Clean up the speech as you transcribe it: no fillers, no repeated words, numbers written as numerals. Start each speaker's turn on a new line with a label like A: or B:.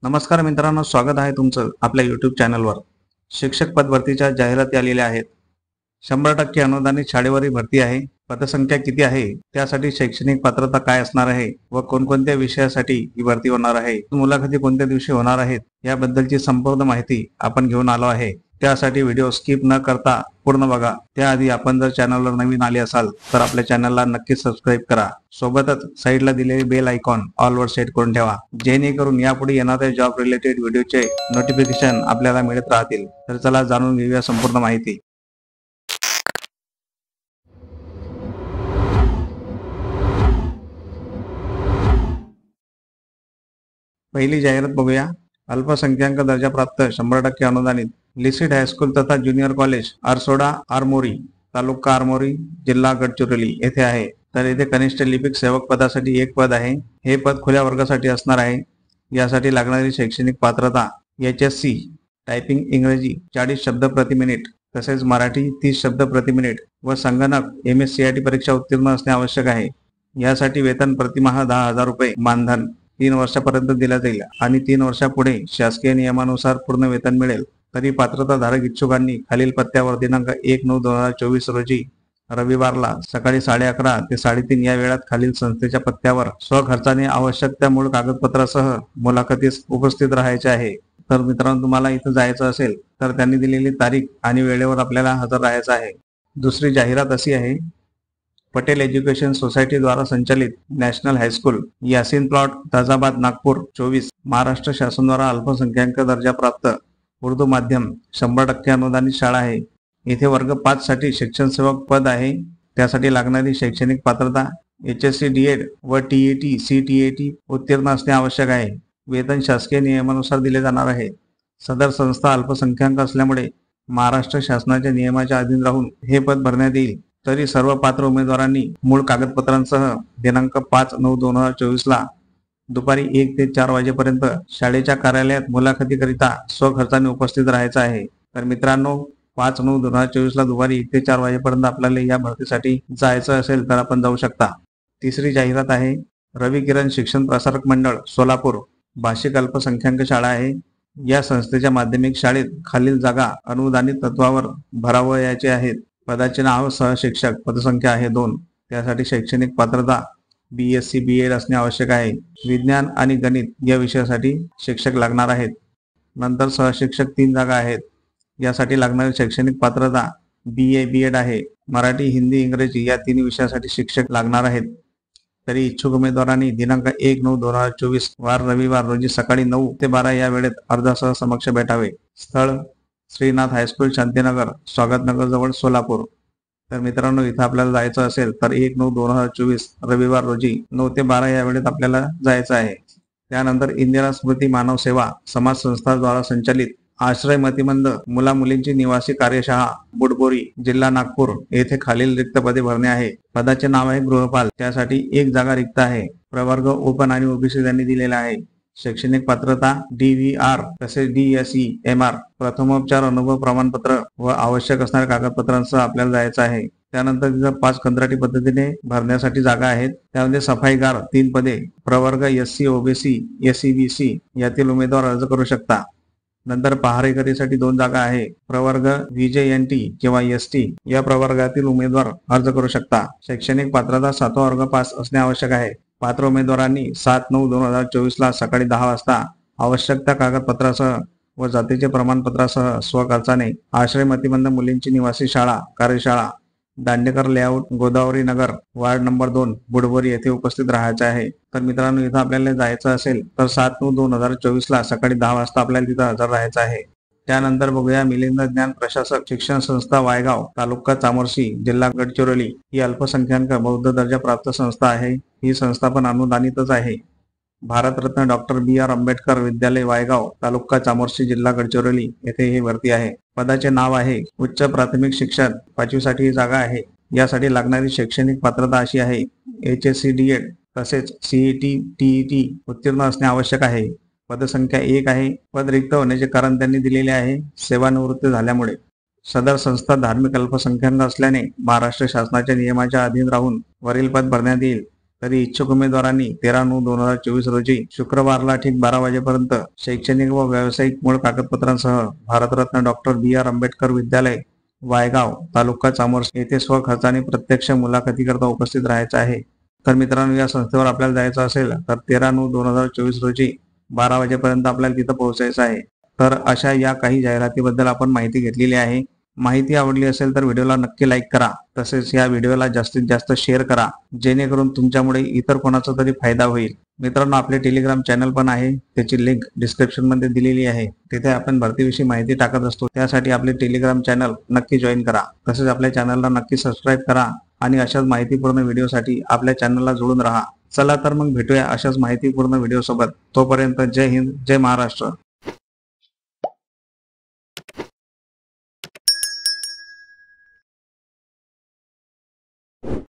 A: नमस्कार मित्रांनो, स्वागत आहे तुमचं आपल्या YouTube चॅनलवर। शिक्षक पद भरतीच्या जाहिराती आलेल्या आहेत। 100% अनुदानित शाळेवरील भरती आहे। पदसंख्या किती आहे, त्यासाठी शैक्षणिक पात्रता काय असणार आहे व कोणकोणत्या विषयासाठी ही भरती होणार आहे, मुलाखती कोणत्या दिवशी होणार आहेत याबद्दलची संपूर्ण माहिती आपण घेऊन आलो आहे। त्यासाठी व्हिडिओ स्किप न करता पूर्ण बघा। त्याआधी आपण जर चॅनलवर नवीन आले असाल तर आपल्या चॅनलला नक्की सबस्क्राइब करा। सोबतच साइडला दिलेले बेल आयकॉन ऑल वर सेट करून ठेवा, जेणेकरून यापुढे येणाऱ्या जॉब रिलेटेड व्हिडिओचे नोटिफिकेशन आपल्याला मिळत राहतील। तर चला जाणून घेऊया संपूर्ण माहिती। पहिली जाहिरात बघूया। अल्पसंख्याक दर्जा प्राप्त 100% अनुदानित लिसिट हायस्कूल तथा ज्युनियर कॉलेज आरसोडा आरमोरी, तालुका आरमोरी, जिल्हा गडचिरोली येथे आहे। तर येथे कनिष्ठ लिपिक सेवक पदासाठी एक पद आहे। हे पद खुल्या वर्गासाठी असणार आहे। यासाठी लागणारी शैक्षणिक पात्रता HSC, टायपिंग इंग्रजी 40 शब्द प्रति मिनिट, तसेच मराठी 30 शब्द प्रति मिनिट व संगणक MS CIT परीक्षा उत्तीर्ण असणे आवश्यक आहे। यासाठी वेतन प्रतिमाह 10,000 रुपये मानधन 3 वर्षापर्यंत दिला जाईल आणि 3 वर्षापुढे शासकीय नियमानुसार पूर्ण वेतन मिळेल। तरी पात्रताधारक इच्छुकांनी खालील पत्त्यावर दिनांक 1/9/2024 रोजी रविवारला सकाळी 11:30 ते 3:30 या वेळात खालील संस्थेच्या पत्त्यावर स्वखर्चाने आवश्यक त्या मूळ कागदपत्रासह मुलाखतीस उपस्थित राहायचे आहे। तर मित्रांनो, तुम्हाला इथं जायचं असेल तर त्यांनी दिलेली तारीख आणि वेळेवर आपल्याला हजर राहायचं आहे। दुसरी जाहिरात अशी आहे, पटेल एज्युकेशन सोसायटी द्वारा संचालित national high school Yasin plot Tajabad Nagpur 24 Maharashtra शासन द्वारा अल्पसंख्याक दर्जा प्राप्त उर्दू माध्यम 100% अनुदानित शाळा आहे। येथे वर्ग 5 साठी शिक्षण सेवक पद आहे। त्यासाठी लागणारी शैक्षणिक पात्रता HSC DED व TET CTET उत्तीर्ण असणे आवश्यक आहे। वेतन शासकीय नियमानुसार दिले जाणार आहे। सदर संस्था अल्पसंख्याक असल्यामुळे महाराष्ट्र शासनाच्या नियमाच्या अधीन राहून हे पद भरण्यात येईल। तरी सर्व पात्र उमेदवारांनी मूळ कागदपत्रांसह दिनांक 5/9/2024 ला दुपारी 1 ते 4 वाजेपर्यंत शाळेच्या कार्यालयात मुलाखतीकरिता स्वखर्चाने उपस्थित राहायचं आहे। तर मित्रांनो, 5/9/2024 ला दुपारी 1 ते 4 वाजेपर्यंत आपल्याला या भरतीसाठी जायचं असेल तर आपण जाऊ शकता। तिसरी जाहिरात आहे, रवी किरण शिक्षण प्रसारक मंडळ सोलापूर भाषिक अल्पसंख्याक शाळा आहे। या संस्थेच्या माध्यमिक शाळेत खालील जागा अनुदानित तत्वावर भरावयाचे आहेत। पदाचे नाव सहशिक्षक, पदसंख्या आहे 2। त्यासाठी शैक्षणिक पात्रता BSc BEd असणे आवश्यक आहे। विज्ञान आणि गणित या विषयासाठी शिक्षक लागणार आहेत। नंतर सहशिक्षक 3 जागा आहेत। यासाठी लागणारी शैक्षणिक पात्रता BA BEd आहे। मराठी, हिंदी, इंग्रजी या 3 विषयासाठी शिक्षक लागणार आहेत। तरी इच्छुक उमेदवारांनी दिनांक 1/9/2024 वार रविवार रोजी सकाळी 9 ते 12 या वेळेत अर्जासह समक्ष भेटावे। स्थळ श्रीनाथ हायस्कूल शांतीनगर स्वागतनगर जवळ सोलापूर। तर मित्रांनो, इथं आपल्याला जायचं असेल तर 1/9/2024 रविवार रोजी 9 ते 12 या वेळेत आपल्याला जायचं आहे। त्यानंतर इंदिरा स्मृती मानव सेवा समाज संस्था द्वारा संचालित आश्रय मतिमंद मुला मुलींची निवासी कार्यशाळा बुडबोरी जिल्हा नागपूर येथे खालील रिक्त पदे भरणे आहे। पदाचे नाव आहे गृहपाल। त्यासाठी 1 जागा रिक्त आहे। प्रवर्ग ओपन आणि OBC त्यांनी दिलेला आहे। शैक्षणिक पात्रता DVR तसेच DSE MR प्रथमोपचार अनुभव प्रमाणपत्र व आवश्यक असणाऱ्या कागदपत्रांसह आपल्याला जायचं आहे। त्यानंतर तिथं 5 कंत्राटी पद्धतीने भरण्यासाठी जागा आहेत। त्यामध्ये सफाईगार 3 पदे, प्रवर्ग SC OBC SEBC यातील उमेदवार अर्ज करू शकता। नंतर पहारेकरीसाठी 2 जागा आहे। प्रवर्ग VJNT किंवा ST या प्रवर्गातील उमेदवार अर्ज करू शकता। शैक्षणिक पात्रता 7वा वर्ग पास असणे आवश्यक आहे। पात्र उमेदवारांनी 7/9/2024 ला सकाळी 10 वाजता आवश्यक त्या कागदपत्रासह व जातीचे प्रमाणपत्रासह स्वखर्चाने आश्रय मतिमंद मुलींची निवासी शाळा कार्यशाळा दांडेकर लेआउट गोदावरी नगर वार्ड नंबर 2 बुडबोरी येथे उपस्थित राहायचे आहे। तर मित्रांनो, इथं आपल्याला जायचं असेल तर 7/9/2024 ला सकाळी 10 वाजता आपल्याला तिथं हजर राहायचं आहे। त्यानंतर बघूया, मिलिंद ज्ञान प्रशासक शिक्षण संस्था वायगाव तालुका चामोर्शी जिल्हा गडचिरोली ही अल्पसंख्याक बौद्ध दर्जा प्राप्त संस्था आहे। ही संस्था पण अनुदानितच आहे। भारतरत्न डॉक्टर BR आंबेडकर विद्यालय वायगाव तालुका चामोर्शी जिल्हा गडचिरोली येथे ही भरती आहे। पदाचे नाव आहे उच्च प्राथमिक शिक्षण 5वी साठी ही जागा आहे। यासाठी लागणारी शैक्षणिक पात्रता अशी आहे, HSC DED तसेच CET TET उत्तीर्ण असणे आवश्यक आहे। पदसंख्या 1 आहे। पद रिक्त होण्याचे कारण त्यांनी दिलेले आहे, सेवानिवृत्ती झाल्यामुळे। सदर संस्था धार्मिक अल्पसंख्याक असल्याने महाराष्ट्र शासनाच्या नियमाच्या अधीन राहून वरील पद भरण्यात येईल। तरी इच्छुक उमेदवारांनी 13/9/2024 रोजी शुक्रवारला ठीक 12 वाजेपर्यंत शैक्षणिक व व्यावसायिक मूळ कागदपत्रांसह भारतरत्न डॉक्टर B.R. आंबेडकर विद्यालय, वायगाव, तालुका चामोर्शी येथे स्वखर्चाने प्रत्यक्ष मुलाखतीकरता उपस्थित राहायचं आहे। तर मित्रांनो, या संस्थेवर आपल्याला जायचं असेल तर 13/9/2024 रोजी 12 वाजेपर्यंत आपल्याला तिथं पोहोचायचं आहे। तर अशा या काही जाहिरातीबद्दल आपण माहिती घेतलेली आहे। माहिती आवडली असेल तर व्हिडिओला नक्की लाईक करा, तसेच या व्हिडिओला जास्तीत जास्त शेअर करा, जेणेकरून तुमच्यामुळे इतर कोणाचा तरी फायदा होईल। मित्रांनो, आपले टेलिग्राम चॅनल पण आहे, त्याची लिंक डिस्क्रिप्शन मध्ये दिलेली आहे। तिथे आपण भरतीविषयी माहिती टाकत असतो, त्यासाठी आपले टेलिग्राम चॅनल नक्की जॉईन करा। तसेच आपल्या चॅनलला नक्की सबस्क्राईब करा आणि अशाच माहितीपूर्ण व्हिडिओसाठी आपल्या चॅनलला जोडून राहा। चला तर मग भेटूया अशाच माहितीपूर्ण व्हिडिओ सोबत। तोपर्यंत जय हिंद, जय महाराष्ट्र।